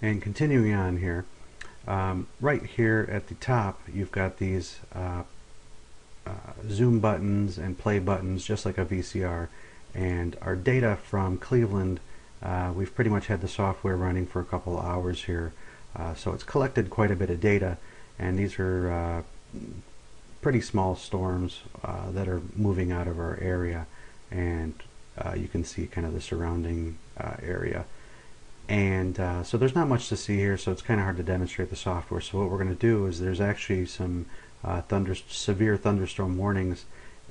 And continuing on here, right here at the top, you've got these zoom buttons and play buttons, just like a VCR. And our data from Cleveland, we've pretty much had the software running for a couple hours here. So it's collected quite a bit of data, and these are pretty small storms that are moving out of our area. And you can see kind of the surrounding area. And so there's not much to see here, so it's kind of hard to demonstrate the software. So what we're going to do is there's actually some severe thunderstorm warnings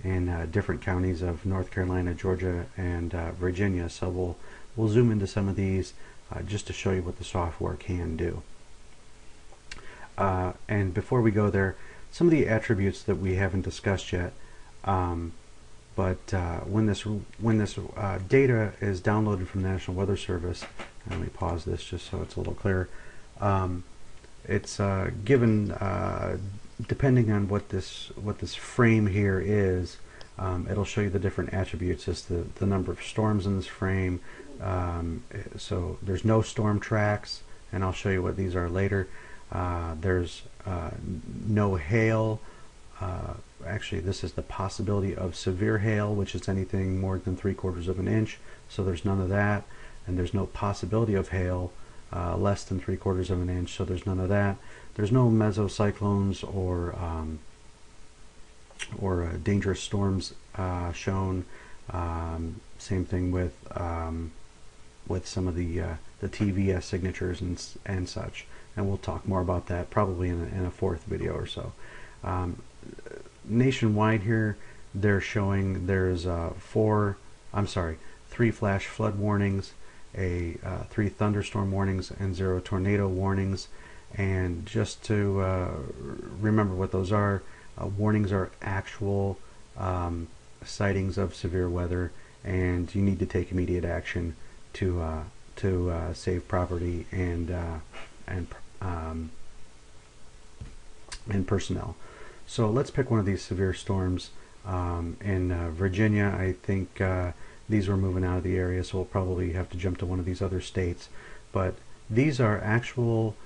in different counties of North Carolina, Georgia, and Virginia. So we'll zoom into some of these just to show you what the software can do. And before we go there, some of the attributes that we haven't discussed yet. But when this data is downloaded from the National Weather Service, let me pause this just so it's a little clearer. It's given depending on what this frame here is. It'll show you the different attributes as the number of storms in this frame. So there's no storm tracks, and I'll show you what these are later. There's no hail. Actually, this is the possibility of severe hail, which is anything more than 3/4 of an inch. So there's none of that. And there's no possibility of hail less than 3/4 of an inch. So there's none of that. There's no mesocyclones or dangerous storms shown. Same thing with some of the TVS signatures and such. And we'll talk more about that probably in a fourth video or so. Nationwide here, they're showing there's 3 flash flood warnings, 3 thunderstorm warnings, and 0 tornado warnings. And just to remember what those are, warnings are actual sightings of severe weather, and you need to take immediate action to save property and personnel. So let's pick one of these severe storms. In Virginia, I think these were moving out of the area, so we'll probably have to jump to one of these other states. But these are actual,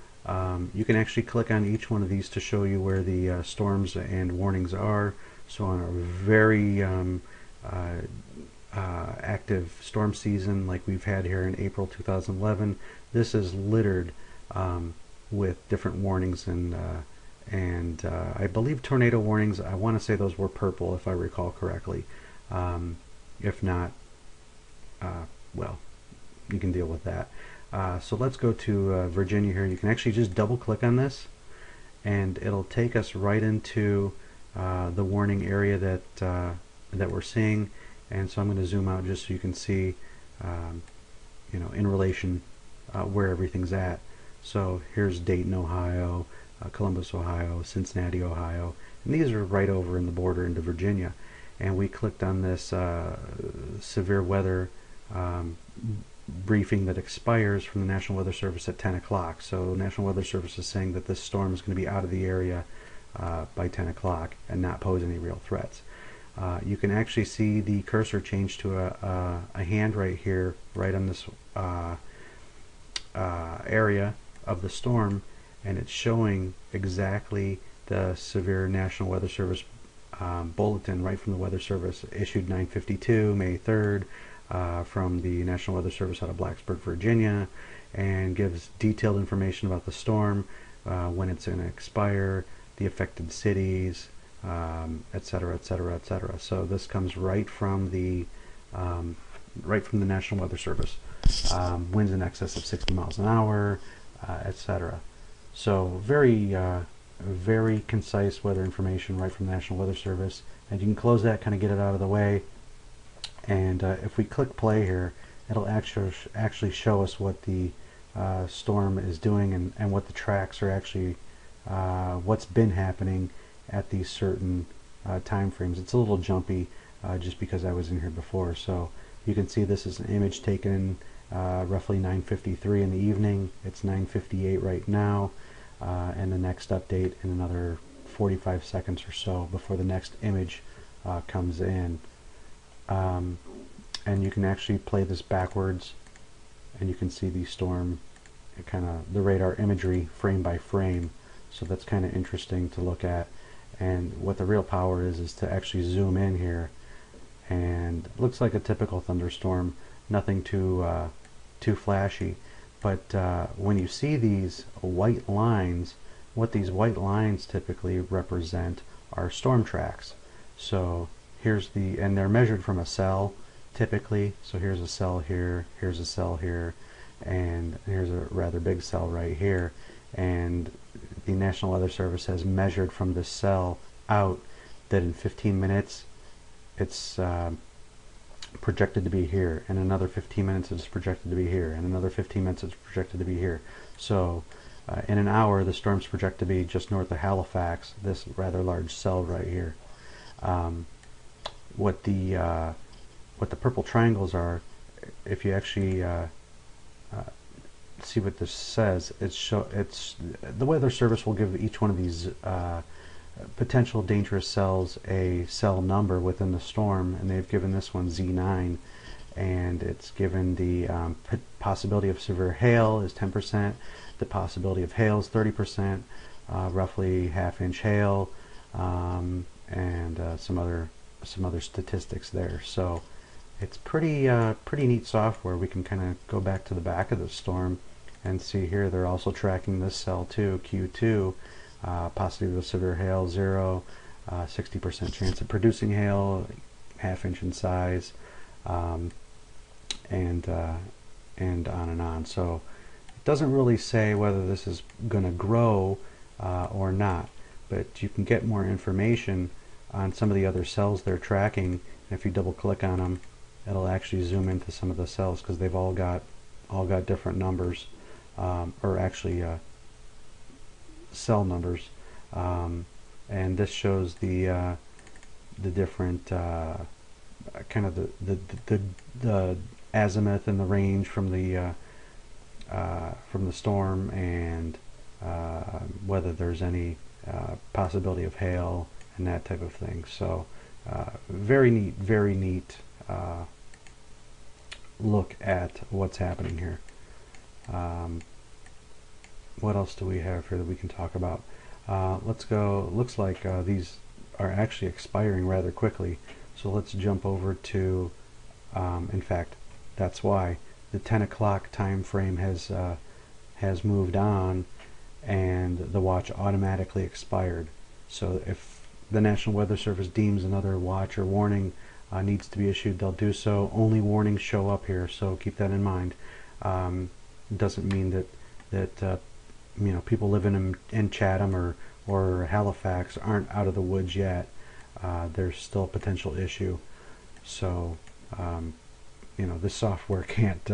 you can actually click on each one of these to show you where the storms and warnings are. So on a very active storm season like we've had here in April 2011, this is littered with different warnings and I believe tornado warnings. I want to say those were purple if I recall correctly. If not, well, you can deal with that. So let's go to Virginia here. You can actually just double click on this and it'll take us right into the warning area that we're seeing. And so I'm going to zoom out just so you can see in relation where everything's at. So here's Dayton, Ohio, Columbus, Ohio, Cincinnati, Ohio, and these are right over in the border into Virginia. And we clicked on this severe weather briefing that expires from the National Weather Service at 10 o'clock. So the National Weather Service is saying that this storm is going to be out of the area by 10 o'clock and not pose any real threats. You can actually see the cursor change to a hand right here, right on this area of the storm, and it's showing exactly the severe National Weather Service bulletin right from the Weather Service, issued 9/52, May 3rd, from the National Weather Service out of Blacksburg, Virginia, and gives detailed information about the storm, when it's going to expire, the affected cities, etc., etc., etc. So this comes right from the National Weather Service. Winds in excess of 60 miles an hour, etc. So very concise weather information right from the National Weather Service. And you can close that, kind of get it out of the way. And if we click play here, it'll actually show us what the storm is doing and what the tracks are actually, what's been happening at these certain time frames. It's a little jumpy just because I was in here before. So you can see this is an image taken roughly 9:53 in the evening. It's 9:58 right now, and the next update in another 45 seconds or so before the next image comes in. And you can actually play this backwards, and you can see the storm kind of the radar imagery frame by frame. So that's kind of interesting to look at. And what the real power is to actually zoom in here, and it looks like a typical thunderstorm, nothing too too flashy. But when you see these white lines, what these white lines typically represent are storm tracks. So here's and they're measured from a cell typically. So here's a cell here, here's a cell here, and here's a rather big cell right here. And the National Weather Service has measured from this cell out that in 15 minutes it's projected to be here, and another 15 minutes it's projected to be here, and another 15 minutes it's projected to be here. So in an hour the storm's projected to be just north of Halifax, this rather large cell right here. What the purple triangles are, if you actually see what this says, it's the Weather Service will give each one of these potential dangerous cells a cell number within the storm, and they've given this one Z9, and it's given the possibility of severe hail is 10%, the possibility of hail is 30%, roughly half-inch hail, and some other statistics there. So it's pretty neat software. We can kind of go back to the back of the storm and see here they're also tracking this cell too, Q2, possibility of severe hail 0, 60% chance of producing hail, half-inch in size, and on and on. So it doesn't really say whether this is going to grow or not, but you can get more information on some of the other cells they're tracking. If you double click on them, it'll actually zoom into some of the cells because they've all got different numbers, or actually cell numbers, and this shows the different kind of the azimuth and the range from the storm, and whether there's any possibility of hail and that type of thing. So very neat look at what's happening here. What else do we have here that we can talk about? Let's go. Looks like these are actually expiring rather quickly, so let's jump over to in fact, that's why the 10 o'clock time frame has moved on, and the watch automatically expired. So if the National Weather Service deems another watch or warning needs to be issued, they'll do so. Only warnings show up here, so keep that in mind. It doesn't mean that people living in Chatham or Halifax aren't out of the woods yet. There's still a potential issue. So this software can't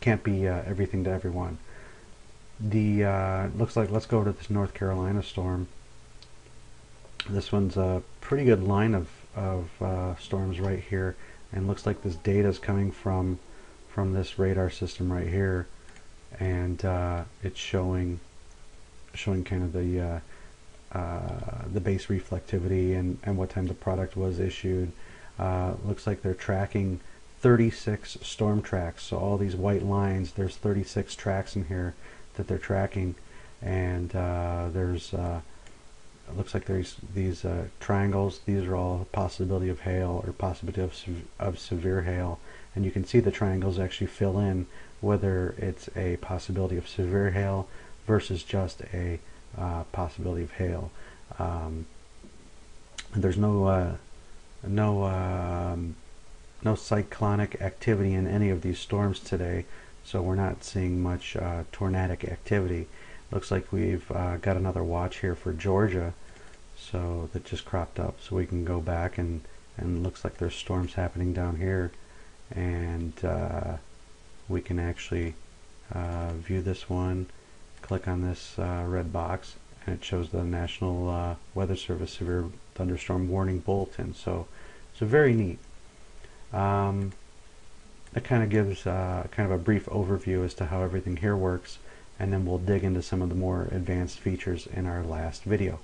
can't be everything to everyone. Looks like, let's go to this North Carolina storm. This one's a pretty good line of storms right here, and looks like this data is coming from this radar system right here, and it's showing kind of the base reflectivity and what time the product was issued. Looks like they're tracking 36 storm tracks. So all these white lines, there's 36 tracks in here that they're tracking, and there's it looks like there's these triangles. These are all possibility of hail or possibility of severe hail, and you can see the triangles actually fill in whether it's a possibility of severe hail versus just a possibility of hail. There's no cyclonic activity in any of these storms today, so we're not seeing much tornadic activity. Looks like we've got another watch here for Georgia, so that just cropped up, so we can go back and looks like there's storms happening down here, and we can actually view this one. Click on this red box, and it shows the National Weather Service Severe Thunderstorm Warning Bulletin. So very neat. It kind of gives kind of a brief overview as to how everything here works, and then we'll dig into some of the more advanced features in our last video.